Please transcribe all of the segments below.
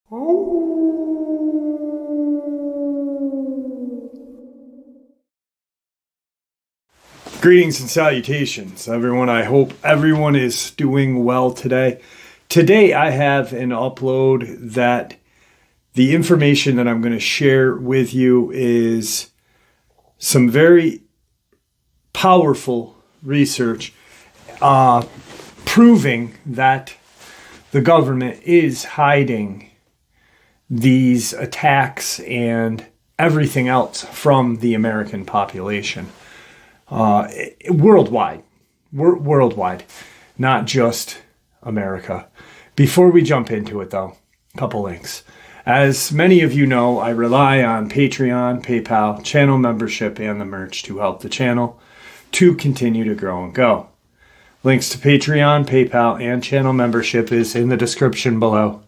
Greetings and salutations, everyone. I hope everyone is doing well today. Today I have an upload that the information that I'm going to share with you is some very powerful research proving that the government is hiding these attacks and everything else from the American population. Worldwide, not just America. Before we jump into it though, a couple links. As many of you know, I rely on Patreon, PayPal, channel membership, and the merch to help the channel to continue to grow and go. Links to Patreon, PayPal, and channel membership is in the description below.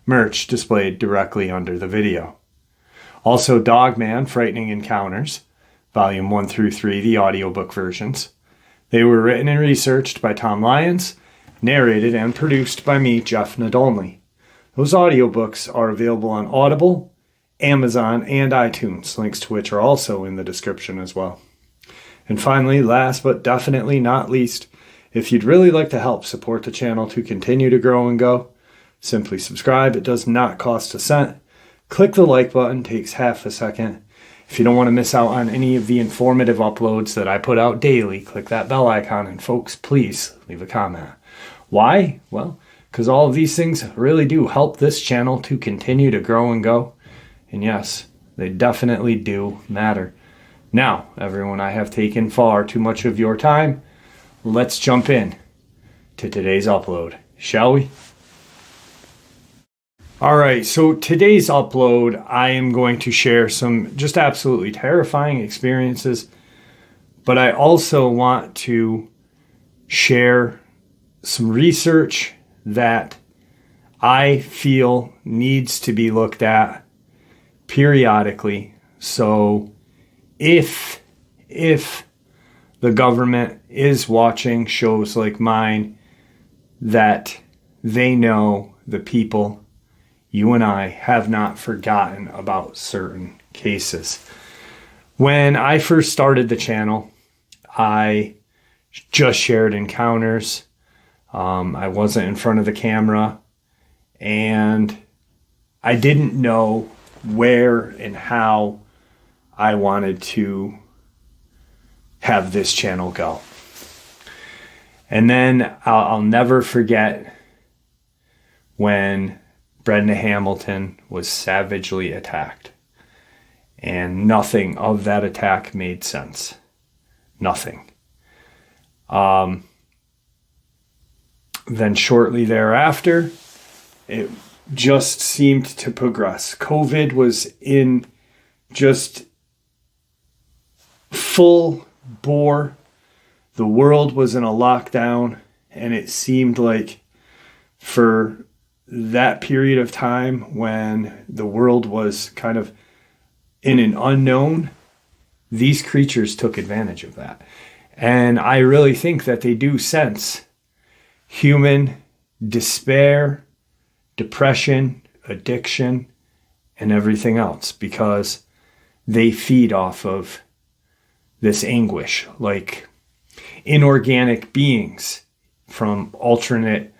Merch displayed directly under the video. Also, Dogman, Frightening Encounters, Volume 1 through 3, the audiobook versions. They were written and researched by Tom Lyons, narrated and produced by me, Jeff Nadolny. Those audiobooks are available on Audible, Amazon, and iTunes, links to which are also in the description as well. And finally, last but definitely not least, if you'd really like to help support the channel to continue to grow and go, simply subscribe. It does not cost a cent. Click the like button, takes half a second. If you don't want to miss out on any of the informative uploads that I put out daily, click that bell icon, and folks, please leave a comment. Why? Well, because all of these things really do help this channel to continue to grow and go. And yes, they definitely do matter. Now, everyone, I have taken far too much of your time. Let's jump in to today's upload, shall we? All right, so today's upload, I am going to share some just absolutely terrifying experiences, but I also want to share some research that I feel needs to be looked at periodically. So if the government is watching shows like mine, that they know the people, you and I, have not forgotten about certain cases. When I first started the channel, I just shared encounters. I wasn't in front of the camera, and I didn't know where and how I wanted to have this channel go. And then I'll never forget when Brenda Hamilton was savagely attacked, and nothing of that attack made sense. Nothing. Then shortly thereafter, it just seemed to progress. COVID was in just full bore. The world was in a lockdown, and it seemed like for that period of time when the world was kind of in an unknown, these creatures took advantage of that. And I really think that they do sense human despair, depression, addiction, and everything else, because they feed off of this anguish, like inorganic beings from alternate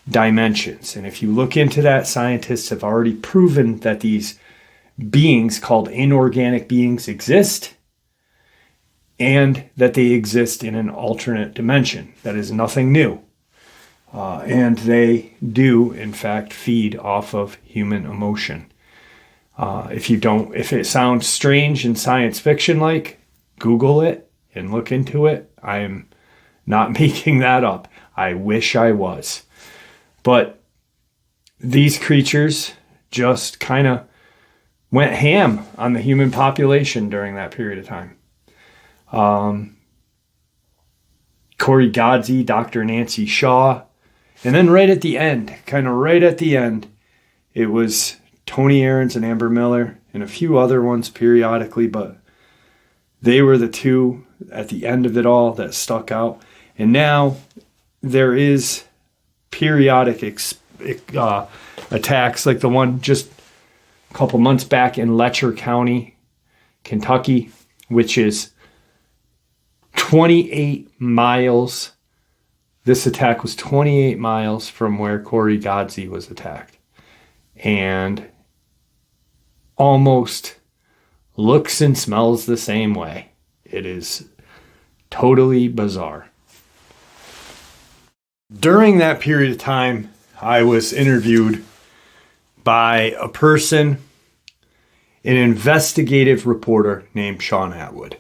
dimensions. And if you look into that, scientists have already proven that these beings called inorganic beings exist, and that they exist in an alternate dimension. That is nothing new. And they do, in fact, feed off of human emotion. If it sounds strange and science fiction like, Google it and look into it. I am not making that up. I wish I was. But these creatures just kind of went ham on the human population during that period of time. Corey Godsey, Dr. Nancy Shaw, and then right at the end, it was Tony Aarons and Amber Miller and a few other ones periodically, but they were the two at the end of it all that stuck out. And now there is periodic attacks like the one just a couple months back in Letcher County, Kentucky, which is 28 miles. This attack was 28 miles from where Corey Godsey was attacked. And almost looks and smells the same way. It is totally bizarre. During that period of time, I was interviewed by a person, an investigative reporter named Shawn Atwood.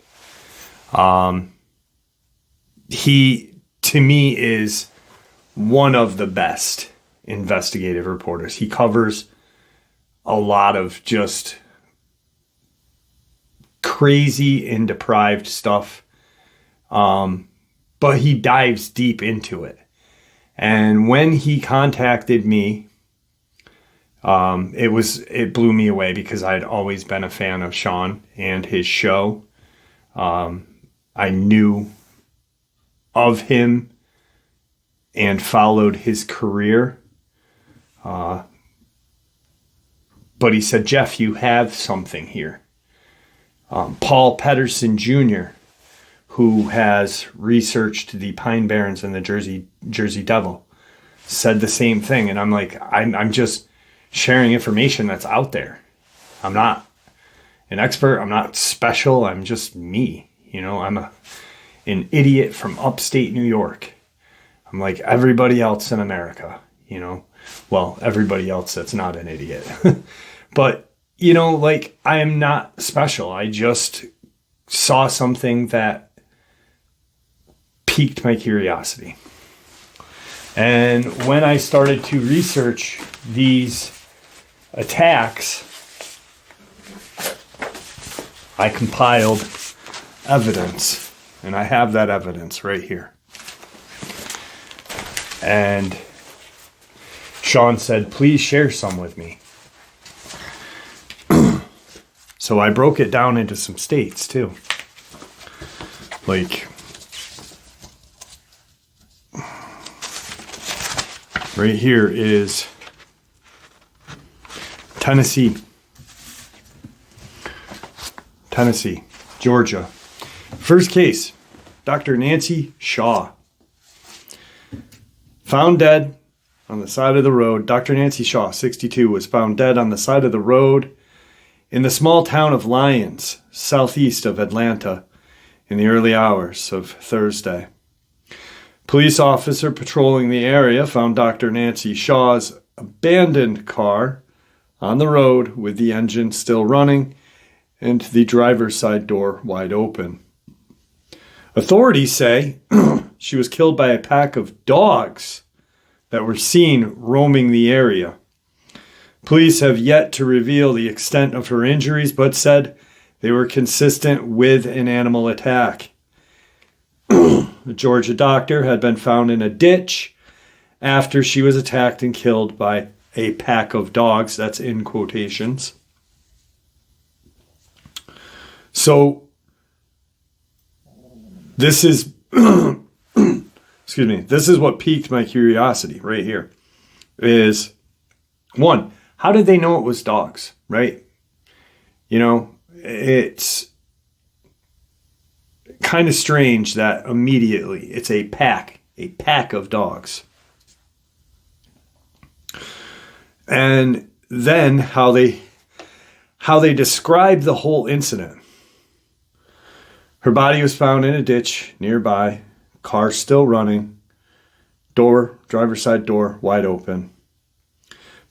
He, to me, is one of the best investigative reporters. He covers a lot of just crazy and deprived stuff, but he dives deep into it. And when he contacted me, it blew me away because I'd always been a fan of Shawn and his show. I knew of him and followed his career. But he said, Jeff, you have something here. Paul Pedersen Jr., who has researched the Pine Barrens and the Jersey Devil, said the same thing. And I'm like, I'm just sharing information that's out there. I'm not an expert. I'm not special. I'm just me. You know, I'm an idiot from upstate New York. I'm like everybody else in America, you know. Well, everybody else that's not an idiot. But, you know, like, I am not special. I just saw something that piqued my curiosity. And when I started to research these attacks, I compiled evidence. And I have that evidence right here. And Shawn said, please share some with me. So I broke it down into some states too. Like, right here is Tennessee, Georgia. First case, Dr. Nancy Shaw. Found dead on the side of the road. Dr. Nancy Shaw, 62, was found dead on the side of the road in the small town of Lyons, southeast of Atlanta, in the early hours of Thursday. Police officer patrolling the area found Dr. Nancy Shaw's abandoned car on the road with the engine still running and the driver's side door wide open. Authorities say she was killed by a pack of dogs that were seen roaming the area. Police have yet to reveal the extent of her injuries, but said they were consistent with an animal attack. The Georgia doctor had been found in a ditch after she was attacked and killed by a pack of dogs. That's in quotations. So this is, excuse me, this is what piqued my curiosity right here. Is, one, how did they know it was dogs, right? You know, it's kind of strange that immediately it's a pack of dogs. And then how they describe the whole incident. Her body was found in a ditch nearby, car still running, driver's side door wide open.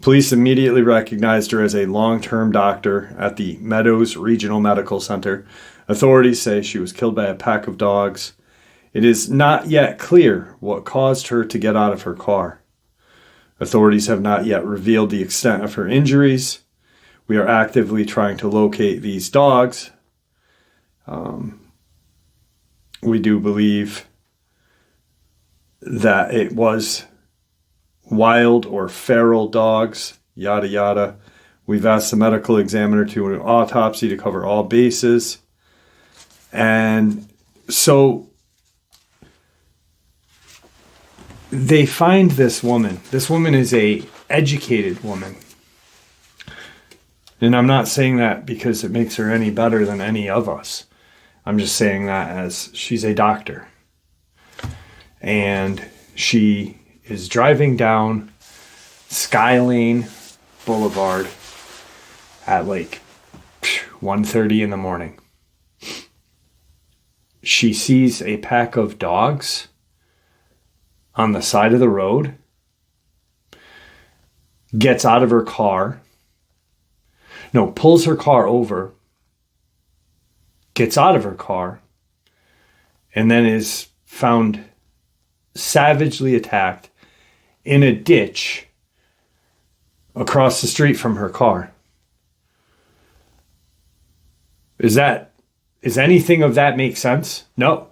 Police immediately recognized her as a long-term doctor at the Meadows Regional Medical Center. Authorities say she was killed by a pack of dogs. It is not yet clear what caused her to get out of her car. Authorities have not yet revealed the extent of her injuries. We are actively trying to locate these dogs. We do believe that it was wild or feral dogs, yada yada. We've asked the medical examiner to do an autopsy to cover all bases. And so they find this woman. This woman is a educated woman. And I'm not saying that because it makes her any better than any of us. I'm just saying that as she's a doctor. And she is driving down Skylane Boulevard at like 1:30 in the morning. She sees a pack of dogs on the side of the road, gets out of her car, pulls her car over, gets out of her car, and then is found savagely attacked in a ditch across the street from her car. Is anything of that make sense? No.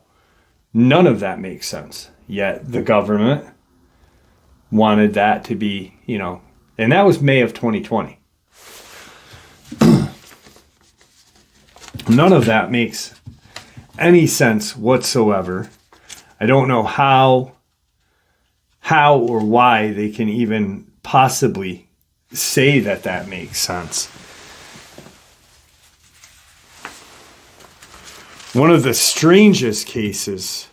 None of that makes sense. Yet the government wanted that to be, and that was May of 2020. None of that makes any sense whatsoever. I don't know how or why they can even possibly say that makes sense. One of the strangest cases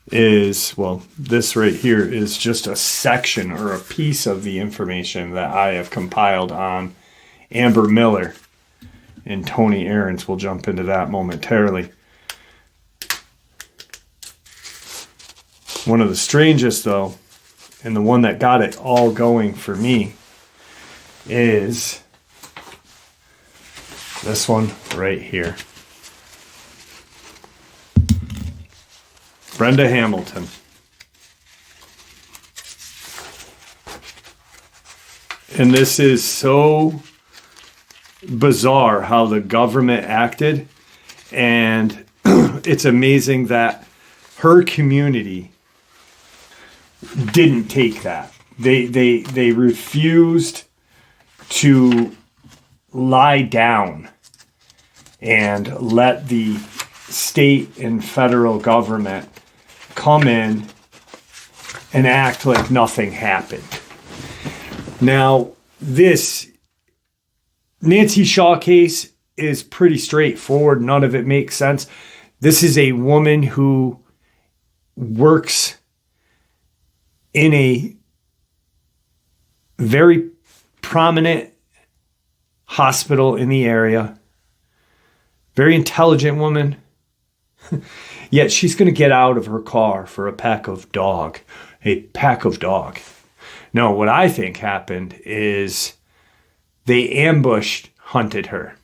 is, this right here is just a section or a piece of the information that I have compiled on Amber Miller and Tony Aarons. We'll jump into that momentarily. One of the strangest, though, and the one that got it all going for me, is this one right here. Brenda Hamilton. And this is so bizarre how the government acted. And it's amazing that her community didn't take that. They refused to lie down and let the state and federal government come in and act like nothing happened. Now, this Nancy Shaw case is pretty straightforward. None of it makes sense. This is a woman who works in a very prominent hospital in the area. Very intelligent woman. Yet she's going to get out of her car for a pack of dog. A pack of dog. No, what I think happened is they hunted her.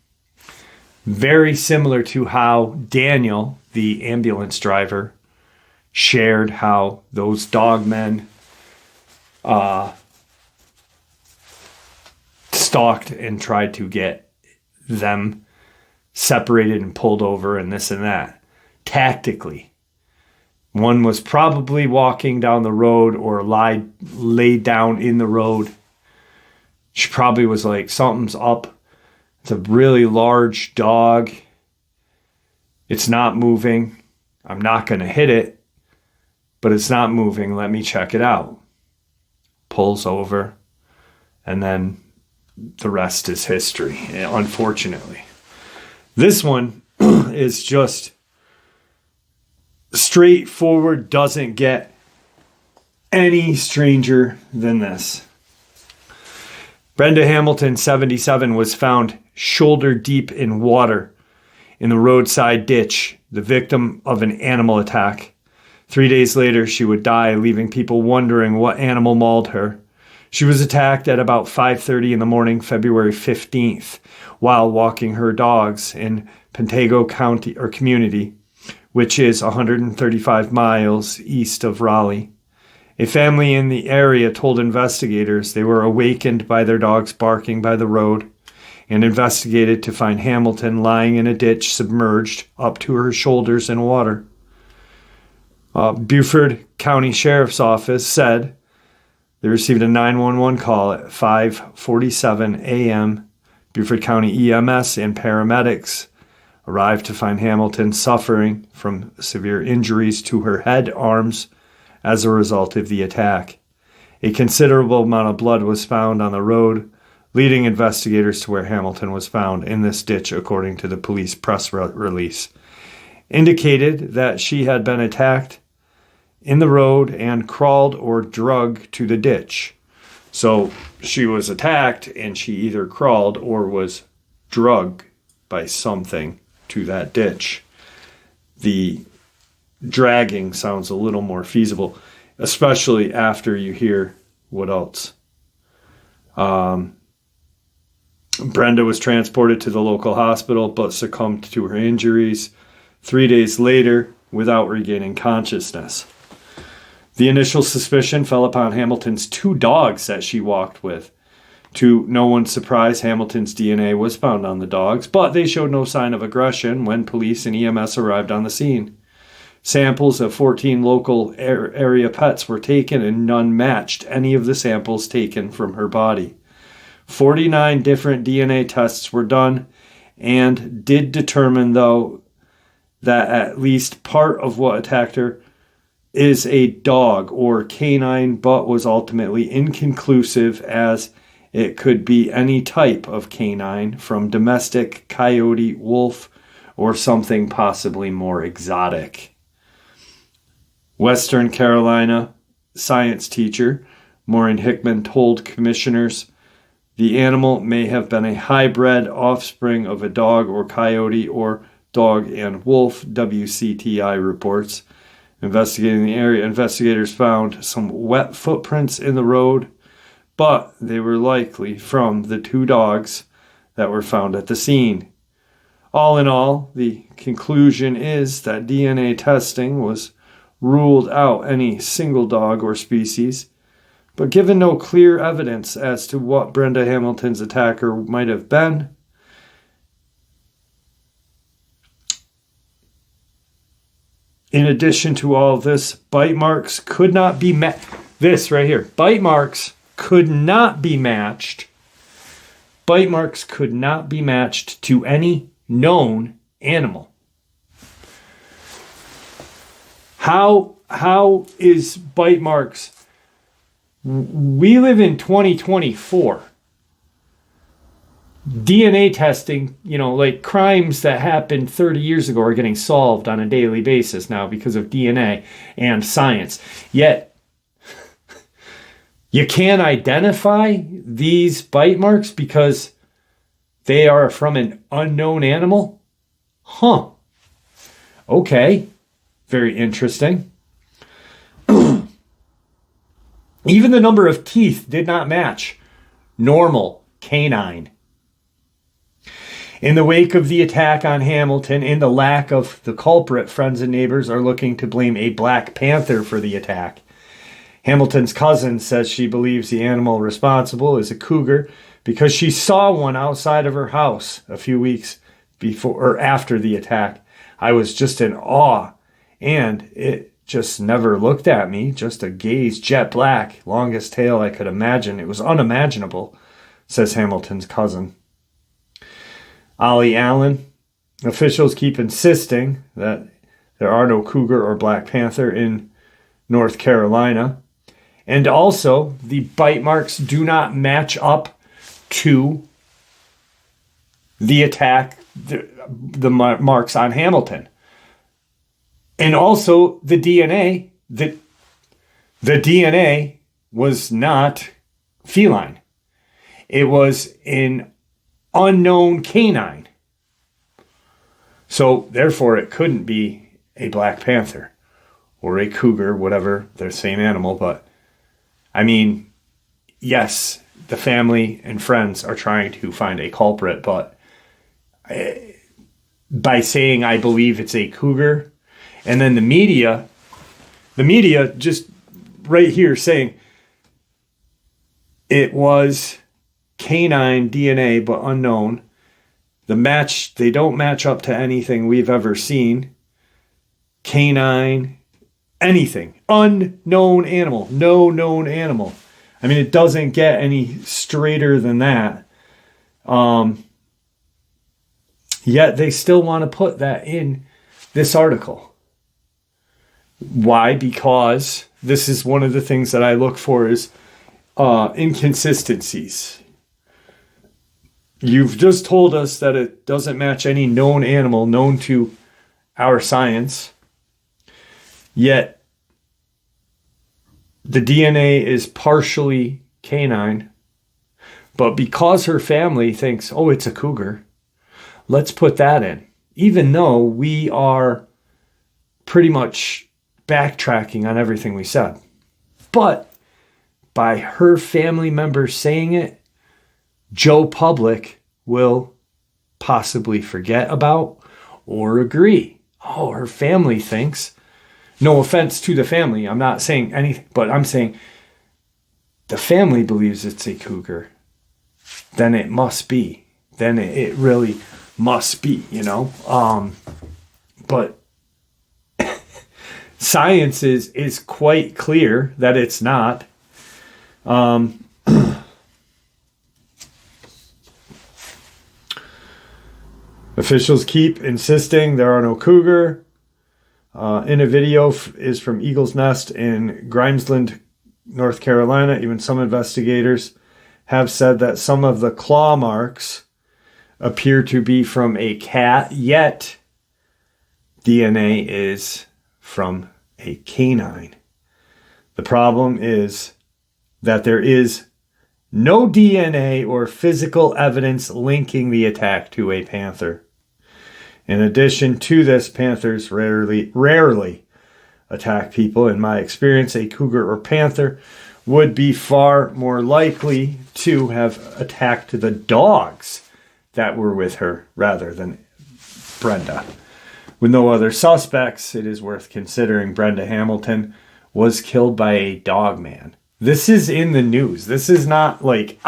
Very similar to how Daniel, the ambulance driver, shared how those dogmen stalked and tried to get them separated and pulled over and this and that. Tactically. One was probably walking down the road or laid down in the road. She probably was like, something's up. It's a really large dog. It's not moving. I'm not going to hit it, but it's not moving. Let me check it out. Pulls over, and then the rest is history, unfortunately. This one is just straightforward, doesn't get any stranger than this. Brenda Hamilton, 77, was found shoulder deep in water in the roadside ditch, the victim of an animal attack. 3 days later, she would die, leaving people wondering what animal mauled her. She was attacked at about 5:30 in the morning, February 15th, while walking her dogs in Pentago County or community, which is 135 miles east of Raleigh. A family in the area told investigators they were awakened by their dogs barking by the road and investigated to find Hamilton lying in a ditch submerged up to her shoulders in water. Beaufort County Sheriff's Office said they received a 911 call at 5:47 a.m. Beaufort County EMS and paramedics arrived to find Hamilton suffering from severe injuries to her head, arms, as a result of the attack. A considerable amount of blood was found on the road, leading investigators to where Hamilton was found in this ditch, according to the police press release. Indicated that she had been attacked in the road and crawled or drug to the ditch. So she was attacked and she either crawled or was drugged by something to that ditch. The dragging sounds a little more feasible, especially after you hear what else. Brenda was transported to the local hospital but succumbed to her injuries 3 days later without regaining consciousness. The initial suspicion fell upon Hamilton's 2 dogs that she walked with. To no one's surprise, Hamilton's DNA was found on the dogs, but they showed no sign of aggression when police and EMS arrived on the scene. Samples of 14 local area pets were taken and none matched any of the samples taken from her body. 49 different DNA tests were done and did determine, though, that at least part of what attacked her is a dog or canine, but was ultimately inconclusive as it could be any type of canine, from domestic, coyote, wolf, or something possibly more exotic. Western Carolina science teacher Maureen Hickman told commissioners the animal may have been a hybrid offspring of a dog or coyote or dog and wolf, WCTI reports. Investigating the area, investigators found some wet footprints in the road, but they were likely from the 2 dogs that were found at the scene. All in all, the conclusion is that DNA testing was ruled out any single dog or species, but given no clear evidence as to what Brenda Hamilton's attacker might have been, in addition to all of this, bite marks could not be this right here. Bite marks could not be matched. Bite marks could not be matched to any known animal. How is bite marks? We live in 2024. DNA testing, like crimes that happened 30 years ago are getting solved on a daily basis now because of DNA and science. Yet, you can't identify these bite marks because they are from an unknown animal? Huh. Okay. Very interesting. Even the number of teeth did not match normal canine. In the wake of the attack on Hamilton and the lack of the culprit, friends and neighbors are looking to blame a black panther for the attack. Hamilton's cousin says she believes the animal responsible is a cougar because she saw one outside of her house a few weeks before or after the attack. I was just in awe, and it just never looked at me, just a gaze, jet black, longest tail I could imagine. It was unimaginable, says Hamilton's cousin. Ollie Allen, officials keep insisting that there are no cougar or black panther in North Carolina. And also, the bite marks do not match up to the attack, the marks on Hamilton. And also, the DNA, the DNA was not feline. It was an unknown canine. So, therefore, it couldn't be a black panther or a cougar, whatever, they're the same animal. But, I mean, yes, the family and friends are trying to find a culprit, but by saying I believe it's a cougar, and then the media just right here saying it was canine DNA but unknown. They don't match up to anything we've ever seen. Canine, anything. Unknown animal. No known animal. I mean, it doesn't get any straighter than that. Yet they still want to put that in this article. Why? Because this is one of the things that I look for is inconsistencies. You've just told us that it doesn't match any known animal known to our science. Yet the DNA is partially canine. But because her family thinks, oh, it's a cougar, let's put that in. Even though we are pretty much backtracking on everything we said. But by her family members saying it, Joe Public will possibly forget about or agree. Oh, her family thinks. No offense to the family. I'm not saying anything, but I'm saying the family believes it's a cougar. Then it must be. Then it really must be, you know. But science is quite clear that it's not. Officials keep insisting there are no cougar. In a video is from Eagle's Nest in Grimesland, North Carolina. Even some investigators have said that some of the claw marks appear to be from a cat, yet DNA is from a canine. The problem is that there is no DNA or physical evidence linking the attack to a panther. In addition to this, panthers rarely attack people. In my experience, a cougar or panther would be far more likely to have attacked the dogs that were with her rather than Brenda. With no other suspects, it is worth considering Brenda Hamilton was killed by a dogman. This is in the news. This is not like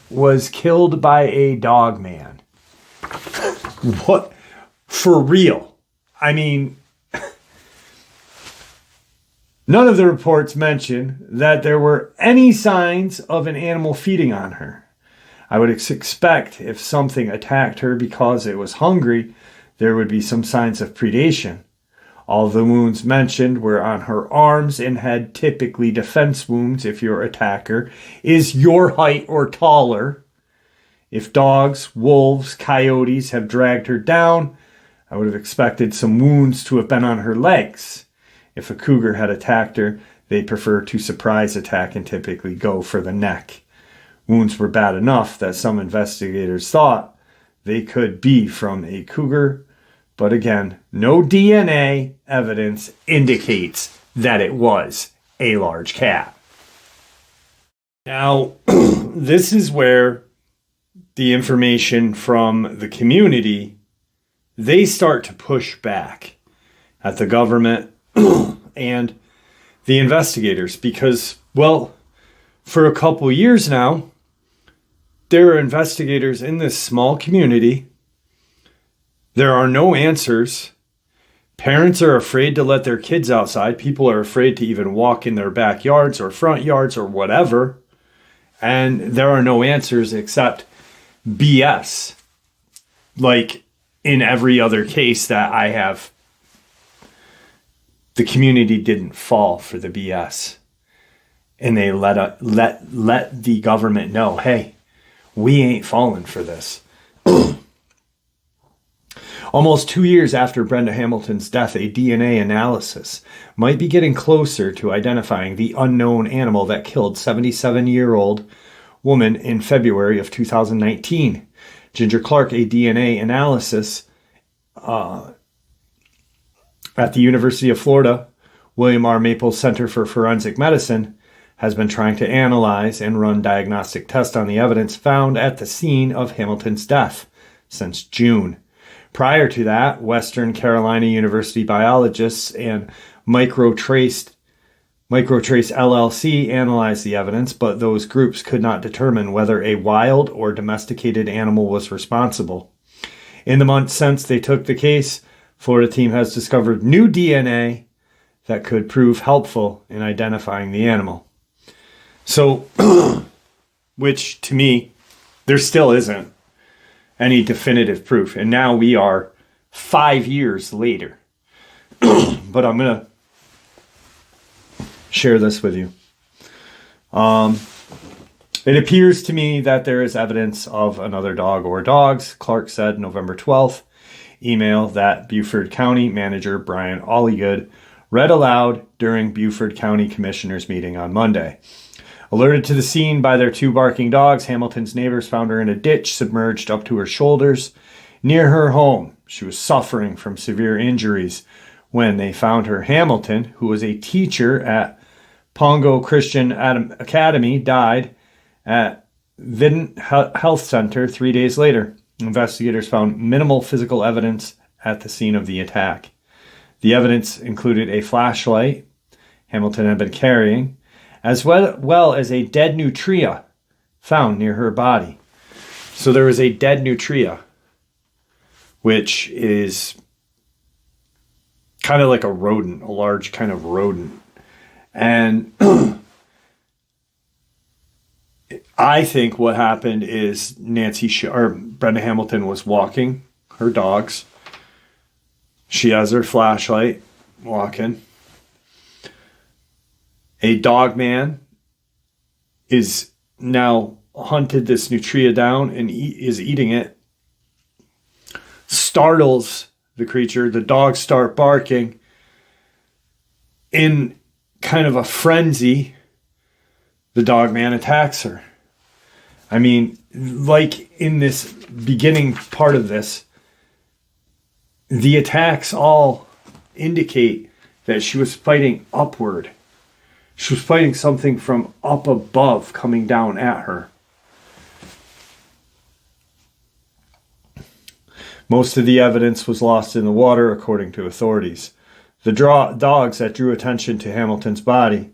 was killed by a dogman. What? For real. I mean, none of the reports mention that there were any signs of an animal feeding on her. I would expect if something attacked her because it was hungry, there would be some signs of predation. All the wounds mentioned were on her arms and head, typically defense wounds if your attacker is your height or taller. If dogs, wolves, coyotes have dragged her down, I would have expected some wounds to have been on her legs. If a cougar had attacked her, they prefer to surprise attack and typically go for the neck. Wounds were bad enough that some investigators thought they could be from a cougar, but again, no DNA evidence indicates that it was a large cat. Now, this is where the information from the community, they start to push back at the government and the investigators because, well, for a couple years now, there are investigators in this small community. There are no answers. Parents are afraid to let their kids outside. People are afraid to even walk in their backyards or front yards or whatever. And there are no answers except BS. Like in every other case that I have, the community didn't fall for the BS. And they let the government know, hey, we ain't falling for this. Almost 2 years after Brenda Hamilton's death, a DNA analysis might be getting closer to identifying the unknown animal that killed 77-year-old woman in February of 2019. Ginger Clark, a DNA analysis at the University of Florida, William R. Maples Center for Forensic Medicine, has been trying to analyze and run diagnostic tests on the evidence found at the scene of Hamilton's death since June. Prior to that, Western Carolina University biologists and Microtrace LLC analyzed the evidence, but those groups could not determine whether a wild or domesticated animal was responsible. In the months since they took the case, Florida team has discovered new DNA that could prove helpful in identifying the animal. So, which to me, there still isn't. any definitive proof. And now we are 5 years later. But I'm going to share this with you. It appears to me that there is evidence of another dog or dogs, Clark said November 12th. Email that Beaufort County Manager Brian Alligood read aloud during Beaufort County Commissioners meeting on Monday. Alerted to the scene by their 2 barking dogs, Hamilton's neighbors found her in a ditch submerged up to her shoulders near her home. She was suffering from severe injuries when they found her. Hamilton, who was a teacher at Pongo Christian Academy, died at Vidant Health Center 3 days later. Investigators found minimal physical evidence at the scene of the attack. The evidence included a flashlight Hamilton had been carrying, as well as a dead nutria found near her body. So there was a dead nutria, which is kind of like a rodent, a large kind of rodent. And I think what happened is Brenda Hamilton was walking her dogs. She has her flashlight walking. A Dogman is now hunted this nutria down and is eating it. Startles the creature. The dogs start barking. In kind of a frenzy, the Dogman attacks her. I mean, like in this beginning part of this, the attacks all indicate that she was fighting upward. She was fighting something from up above coming down at her. Most of the evidence was lost in the water, according to authorities. The dogs that drew attention to Hamilton's body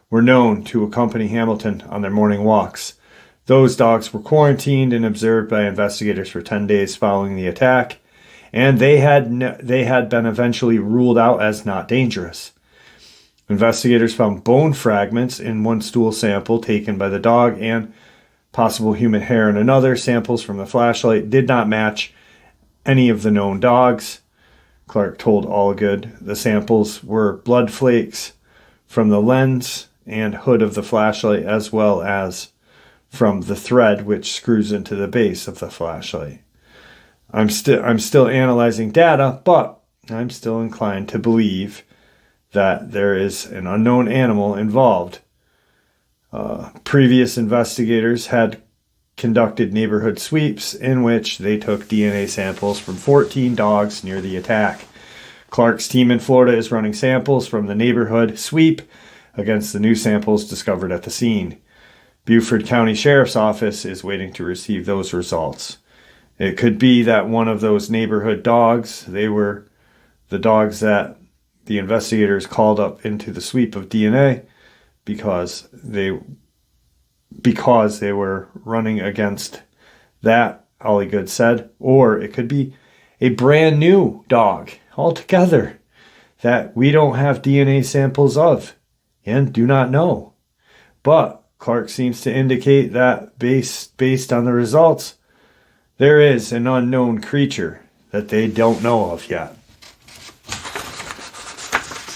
were known to accompany Hamilton on their morning walks. Those dogs were quarantined and observed by investigators for 10 days following the attack, and they had been eventually ruled out as not dangerous. Investigators found bone fragments in one stool sample taken by the dog and possible human hair in another. Samples from the flashlight did not match any of the known dogs. Clark told Alligood the samples were blood flakes from the lens and hood of the flashlight, as well as from the thread which screws into the base of the flashlight. I'm still analyzing data, but I'm still inclined to believe that there is an unknown animal involved. Previous investigators had conducted neighborhood sweeps in which they took DNA samples from 14 dogs near the attack. Clark's team in Florida is running samples from the neighborhood sweep against the new samples discovered at the scene. Beaufort County Sheriff's Office is waiting to receive those results. It could be that one of those neighborhood dogs, they were the dogs that the investigators called up into the sweep of DNA because they were running against that, Alligood said. Or it could be a brand new dog altogether that we don't have DNA samples of and do not know. But Clark seems to indicate that based on the results, there is an unknown creature that they don't know of yet.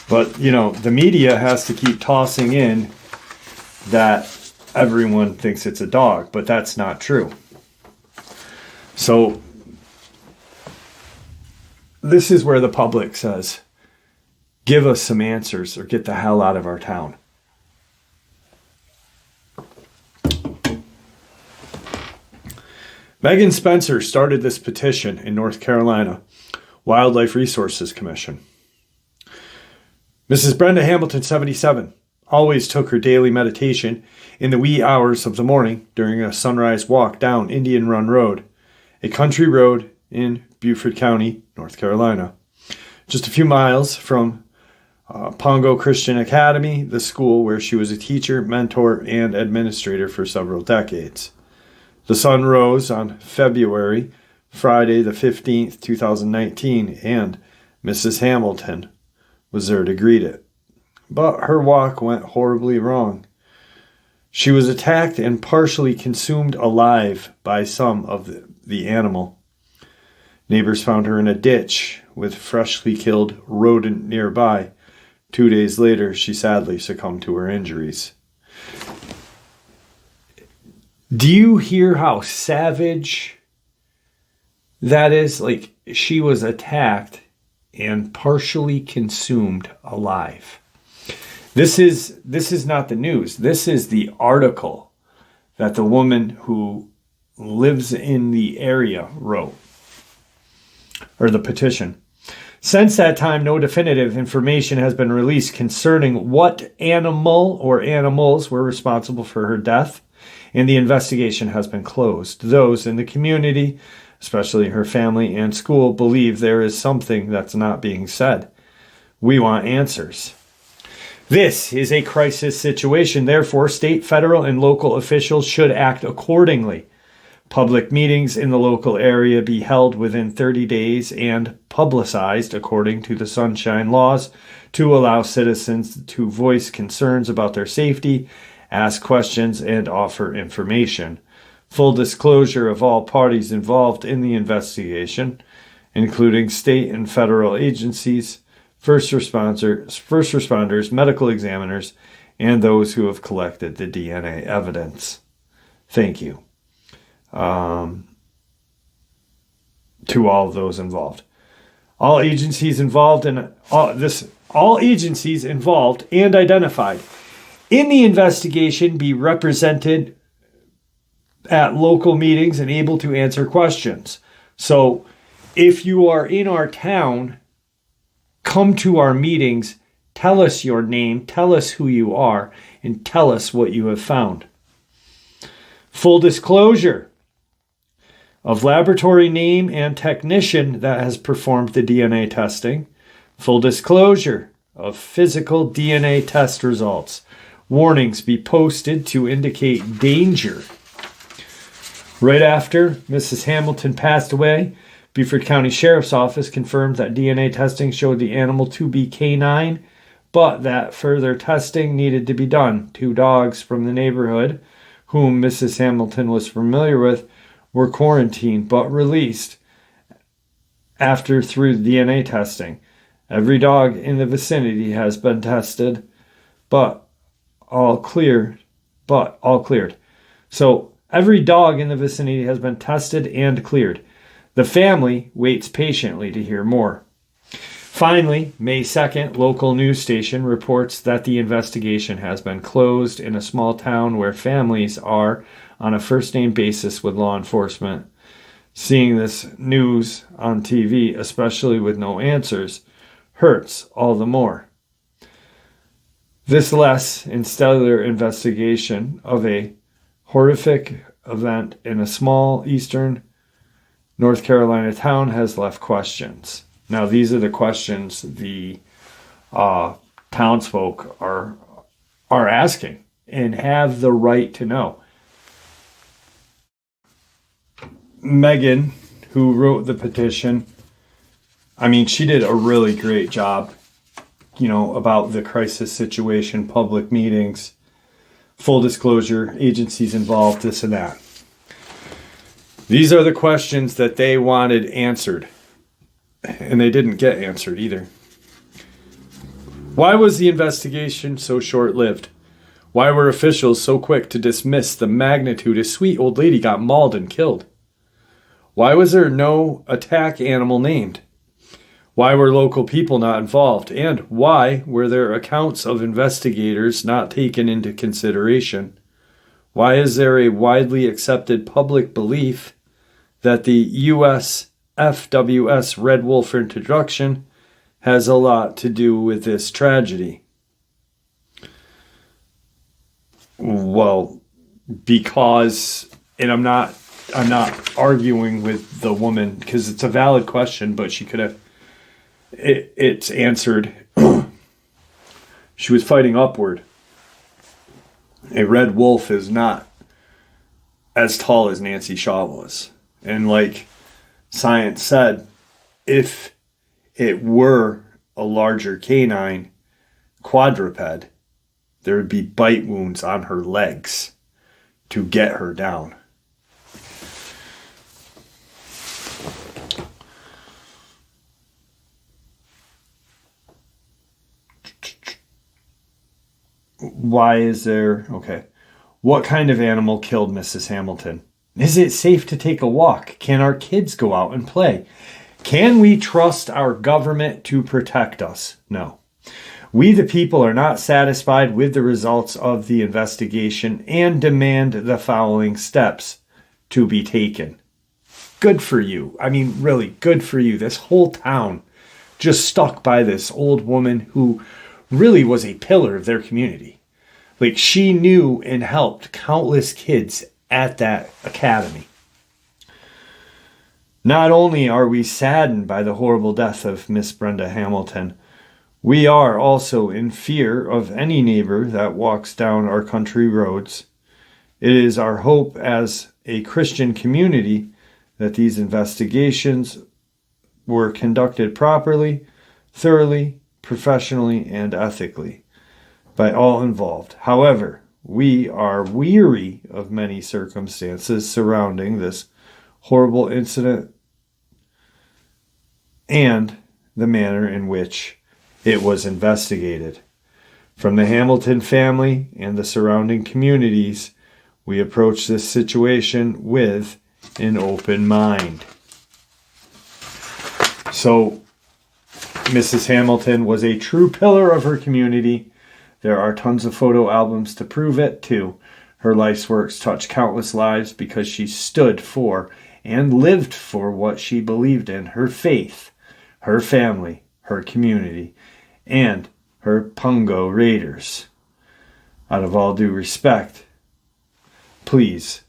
But, the media has to keep tossing in that everyone thinks it's a dog, but that's not true. So, this is where the public says, give us some answers or get the hell out of our town. Megan Spencer started this petition in North Carolina Wildlife Resources Commission. Mrs. Brenda Hamilton, 77, always took her daily meditation in the wee hours of the morning during a sunrise walk down Indian Run Road, a country road in Beaufort County, North Carolina. Just a few miles from Pongo Christian Academy, the school where she was a teacher, mentor, and administrator for several decades. The sun rose on Friday the 15th, 2019, and Mrs. Hamilton was there to greet it. But her walk went horribly wrong. She was attacked and partially consumed alive by some of the animal. Neighbors found her in a ditch with freshly killed rodent nearby. 2 days later, she sadly succumbed to her injuries. Do you hear how savage that is? Like, she was attacked and partially consumed alive. This is not the news. This is the article that the woman who lives in the area wrote, or the petition. Since that time, no definitive information has been released concerning what animal or animals were responsible for her death, and the investigation has been closed. Those in the community, especially her family and school, believe there is something that's not being said. We want answers. This is a crisis situation. Therefore, state, federal, and local officials should act accordingly. Public meetings in the local area be held within 30 days and publicized according to the Sunshine Laws to allow citizens to voice concerns about their safety, ask questions, and offer information. Full disclosure of all parties involved in the investigation, including state and federal agencies, first responders, medical examiners, and those who have collected the DNA evidence. Thank you. To all of those involved. All agencies involved and identified in the investigation be represented at local meetings and able to answer questions. So if you are in our town, come to our meetings, tell us your name, tell us who you are, and tell us what you have found. Full disclosure of laboratory name and technician that has performed the DNA testing. Full disclosure of physical DNA test results. Warnings be posted to indicate danger. Right after Mrs. Hamilton passed away, Beaufort County Sheriff's Office confirmed that DNA testing showed the animal to be canine, but that further testing needed to be done. 2 dogs from the neighborhood, whom Mrs. Hamilton was familiar with, were quarantined but released through DNA testing. Every dog in the vicinity has been tested, but all cleared. So every dog in the vicinity has been tested and cleared. The family waits patiently to hear more. Finally, May 2nd, local news station reports that the investigation has been closed in a small town where families are on a first-name basis with law enforcement. Seeing this news on TV, especially with no answers, hurts all the more. This less stellar investigation of a horrific event in a small eastern North Carolina town has left questions. Now, these are the questions the townsfolk are asking and have the right to know. Megan, who wrote the petition, I mean, she did a really great job, about the crisis situation, public meetings, full disclosure, agencies involved, this and that. These are the questions that they wanted answered, and they didn't get answered either. Why was the investigation so short-lived? Why were officials so quick to dismiss the magnitude a sweet old lady got mauled and killed? Why was there no attack animal named? Why were local people not involved? And why were there accounts of investigators not taken into consideration? Why is there a widely accepted public belief that the U.S. FWS Red Wolf introduction has a lot to do with this tragedy? Well, because, and I'm not arguing with the woman because it's a valid question, but she could have, it's answered. She was fighting upward. A red wolf is not as tall as Nancy Shaw was. And like science said, if it were a larger canine quadruped, there would be bite wounds on her legs to get her down. Why is there... Okay. What kind of animal killed Mrs. Hamilton? Is it safe to take a walk? Can our kids go out and play? Can we trust our government to protect us? No. We, the people, are not satisfied with the results of the investigation and demand the following steps to be taken. Good for you. I mean, really, good for you. This whole town just stuck by this old woman who really was a pillar of their community. Like, she knew and helped countless kids at that academy. Not only are we saddened by the horrible death of Miss Brenda Hamilton, we are also in fear of any neighbor that walks down our country roads. It is our hope as a Christian community that these investigations were conducted properly, thoroughly, professionally, and ethically by all involved. However, we are weary of many circumstances surrounding this horrible incident and the manner in which it was investigated. From the Hamilton family and the surrounding communities, we approach this situation with an open mind. So, Mrs. Hamilton was a true pillar of her community. There are tons of photo albums to prove it, too. Her life's works touched countless lives because she stood for and lived for what she believed in, her faith, her family, her community, and her Pungo Raiders. Out of all due respect, please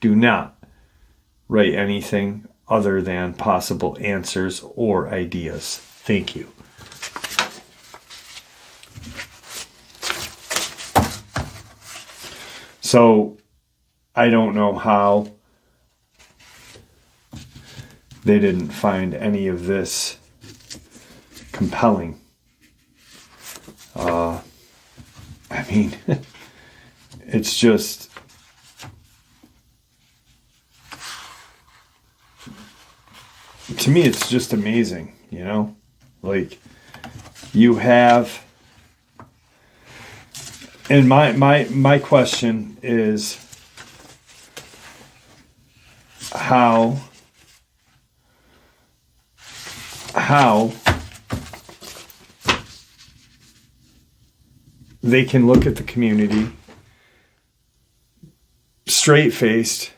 do not write anything other than possible answers or ideas. Thank you. So, I don't know how they didn't find any of this compelling. I mean, it's just... To me, it's just amazing, you know? Like, you have... And my question is how they can look at the community straight-faced,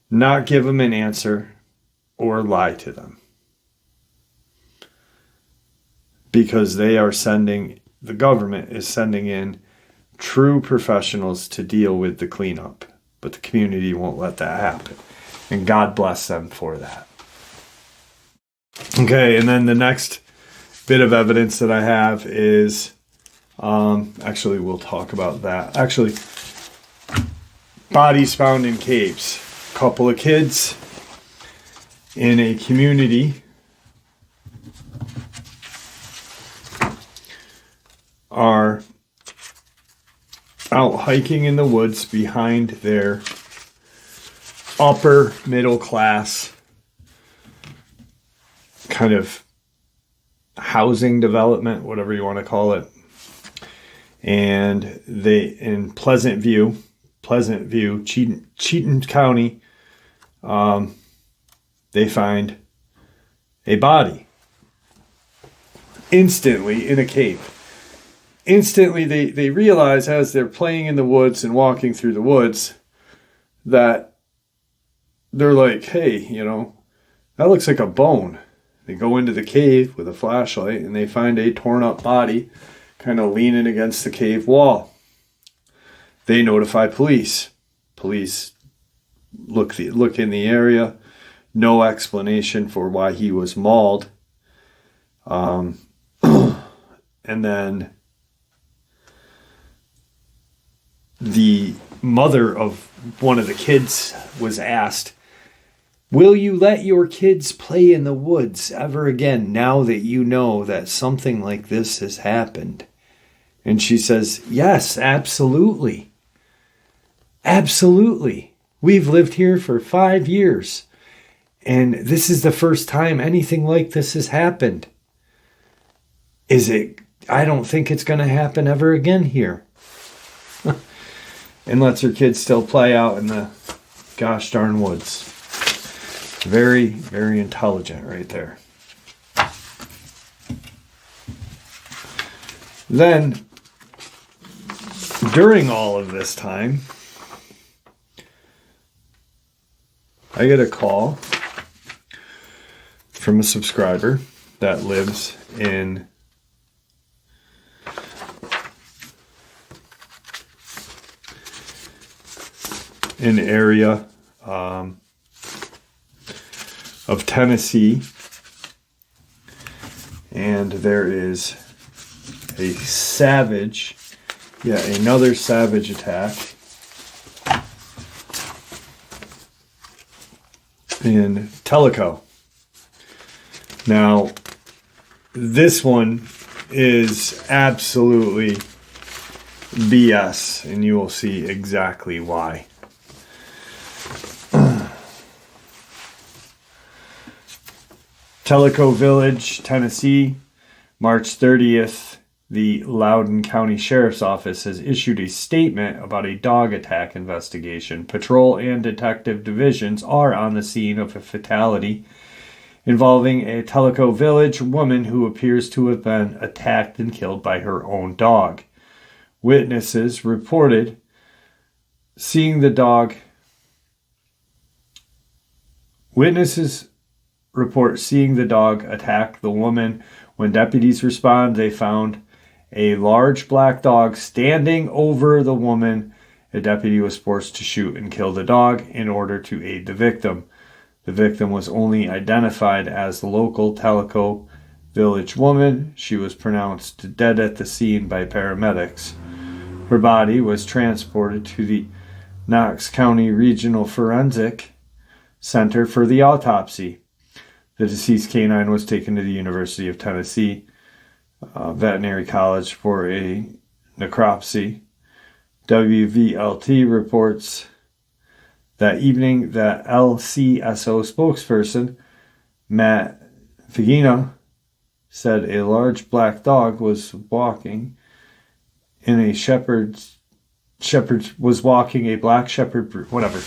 not give them an answer, or lie to them. Because the government is sending in true professionals to deal with the cleanup. But the community won't let that happen. And God bless them for that. Okay, and then the next bit of evidence that I have is, actually we'll talk about that. Actually, bodies found in caves. A couple of kids in a community are out hiking in the woods behind their upper middle class kind of housing development, whatever you want to call it. And they, in Pleasant View, Cheatham County, they find a body instantly in a cave. Instantly, they realize as they're playing in the woods and walking through the woods that they're like, hey, you know, that looks like a bone. They go into the cave with a flashlight and they find a torn up body kind of leaning against the cave wall. They notify police. Police look in the area. No explanation for why he was mauled. And then the mother of one of the kids was asked, will you let your kids play in the woods ever again now that you know that something like this has happened? And she says, yes, absolutely. Absolutely. We've lived here for 5 years. And this is the first time anything like this has happened. I don't think it's going to happen ever again here. and lets her kids still play out in the gosh darn woods. Very, very intelligent right there. Then, during all of this time, I get a call from a subscriber that lives in an area of Tennessee, and there is another savage attack in Tellico. Now, this one is absolutely BS, and you will see exactly why. Tellico Village, Tennessee, March 30th. The Loudoun County Sheriff's Office has issued a statement about a dog attack investigation. Patrol and detective divisions are on the scene of a fatality involving a Tellico Village woman who appears to have been attacked and killed by her own dog. Witnesses reported seeing the dog. Witnesses report seeing the dog attack the woman. When deputies respond, they found a large black dog standing over the woman. A deputy was forced to shoot and kill the dog in order to aid the victim. The victim was only identified as the local Tellico Village woman. She was pronounced dead at the scene by paramedics. Her body was transported to the Knox County Regional Forensic Center for the autopsy. The deceased canine was taken to the University of Tennessee Veterinary College for a necropsy. WVLT reports that evening that LCSO spokesperson Matt Fagina said a large black dog was walking in a black shepherd, whatever.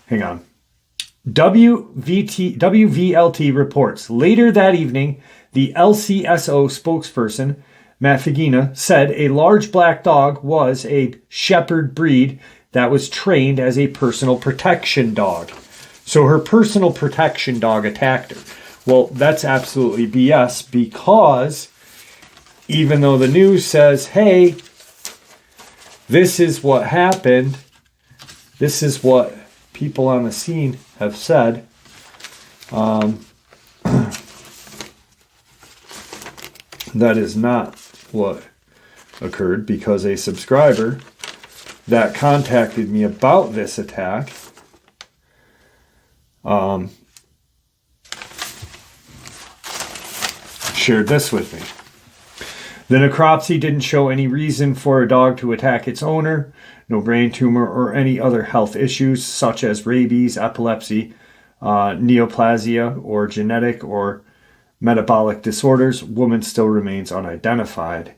Hang on. WVLT reports later that evening, the LCSO spokesperson, Matt Fagina, said a large black dog was a shepherd breed that was trained as a personal protection dog. So her personal protection dog attacked her. Well, that's absolutely BS, because even though the news says, hey, this is what happened, this is what people on the scene have said, that is not what occurred, because a subscriber that contacted me about this attack shared this with me. The necropsy didn't show any reason for a dog to attack its owner. No brain tumor or any other health issues such as rabies, epilepsy, neoplasia, or genetic or metabolic disorders. Woman still remains unidentified.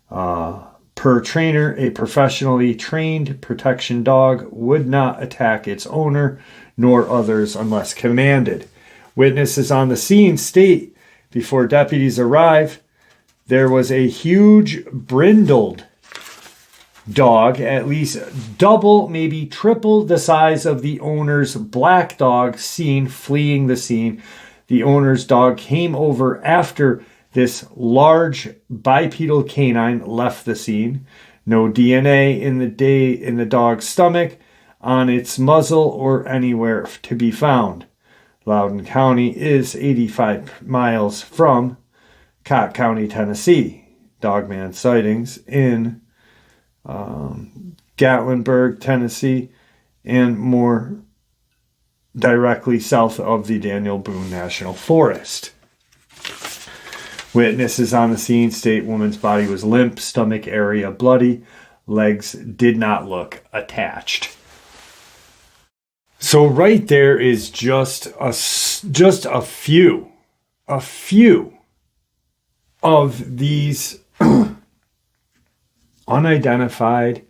Per trainer, a professionally trained protection dog would not attack its owner nor others unless commanded. Witnesses on the scene state before deputies arrive, there was a huge brindled dog, at least double, maybe triple the size of the owner's black dog, seen fleeing the scene. The owner's dog came over after this large bipedal canine left the scene. No DNA in the dog's stomach, on its muzzle, or anywhere to be found. Loudoun County is 85 miles from Cott County, Tennessee. Dogman sightings in Gatlinburg, Tennessee, and more directly south of the Daniel Boone National Forest. Witnesses on the scene state woman's body was limp, stomach area bloody, legs did not look attached. So right there is just a few of these unidentified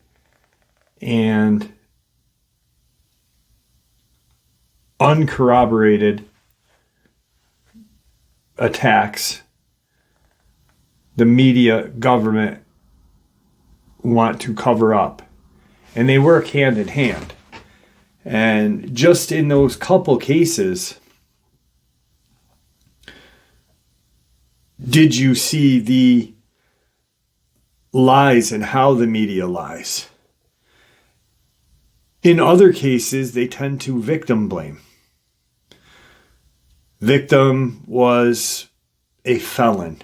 and uncorroborated attacks the media, government want to cover up. And they work hand in hand. And just in those couple cases, did you see the lies and how the media lies? In other cases, they tend to victim blame. Victim was a felon.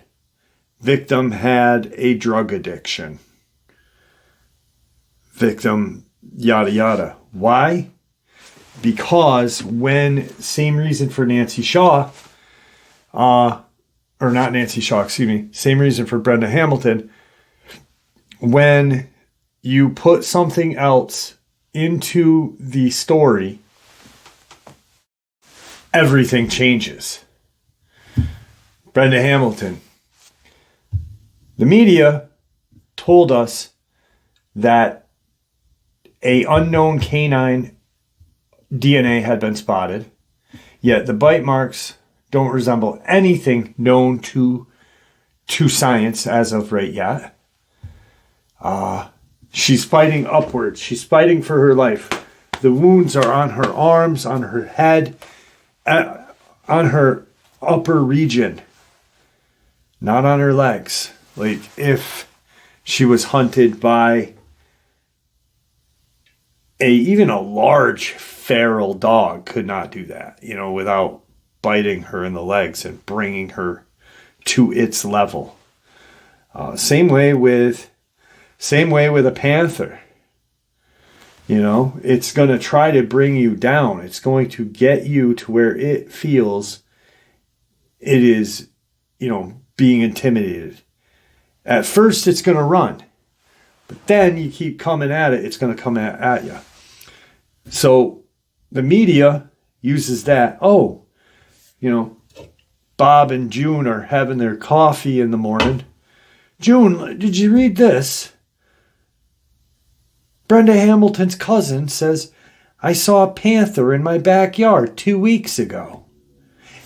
Victim had a drug addiction. Victim, yada, yada. Why? Because when, same reason for Nancy Shaw, or not Nancy Shaw, excuse me, same reason for Brenda Hamilton, when you put something else into the story, everything changes. Brenda Hamilton. The media told us that a unknown canine DNA had been spotted, yet the bite marks don't resemble anything known to science as of right yet. She's fighting upwards. She's fighting for her life. The wounds are on her arms, on her head, on her upper region, not on her legs. Like if she was hunted by even a large feral dog could not do that, without biting her in the legs and bringing her to its level. Same way with a panther. It's going to try to bring you down. It's going to get you to where it feels it is, being intimidated. At first, it's going to run. But then you keep coming at it, it's going to come at you. So the media uses that. Oh, Bob and June are having their coffee in the morning. June, did you read this? Brenda Hamilton's cousin says, I saw a panther in my backyard 2 weeks ago.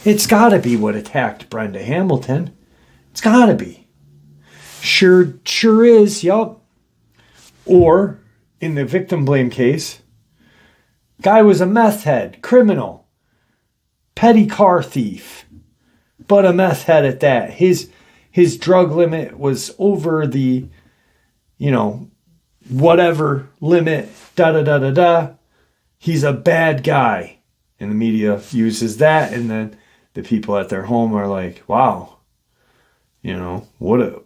It's got to be what attacked Brenda Hamilton. It's got to be. Sure is, yup. Or, in the victim blame case, guy was a meth head, criminal, petty car thief, but a meth head at that. His drug limit was over the, whatever limit, da-da-da-da-da. He's a bad guy. And the media uses that, and then the people at their home are like, wow, what a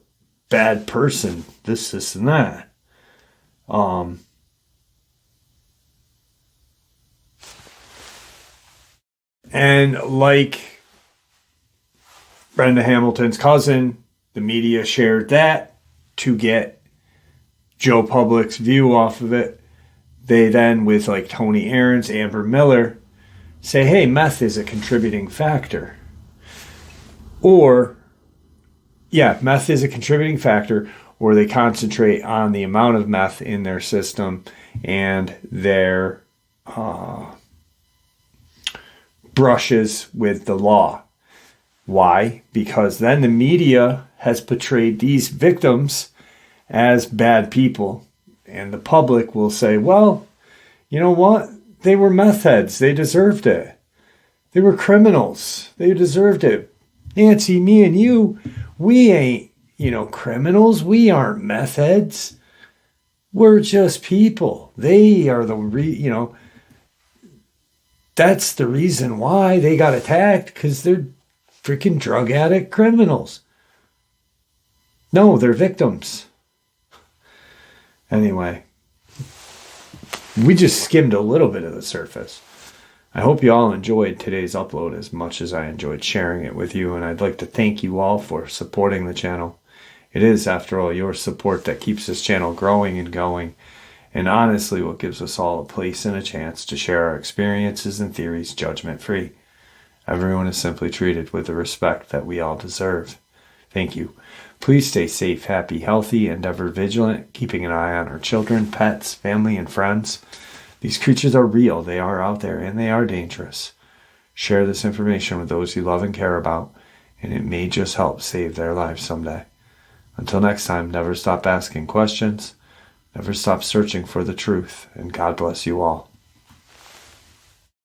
bad person, this, and that. And like Brenda Hamilton's cousin, the media shared that to get Joe Public's view off of it. They then, with like Tony Aarons, Amber Miller, say, hey, meth is a contributing factor. Or, meth is a contributing factor, or they concentrate on the amount of meth in their system and their brushes with the law. Why? Because then the media has portrayed these victims as bad people, and the public will say, well, you know what? They were meth heads. They deserved it. They were criminals. They deserved it. Nancy, me and you, we ain't, criminals. We aren't meth heads. We're just people. They are the, that's the reason why they got attacked, because they're freaking drug addict criminals. No, they're victims. Anyway, we just skimmed a little bit of the surface. I hope you all enjoyed today's upload as much as I enjoyed sharing it with you, and I'd like to thank you all for supporting the channel. It is, after all, your support that keeps this channel growing and going, and honestly what gives us all a place and a chance to share our experiences and theories judgment-free. Everyone is simply treated with the respect that we all deserve. Thank you. Please stay safe, happy, healthy, and ever vigilant, keeping an eye on our children, pets, family, and friends. These creatures are real, they are out there, and they are dangerous. Share this information with those you love and care about, and it may just help save their lives someday. Until next time, never stop asking questions, never stop searching for the truth, and God bless you all.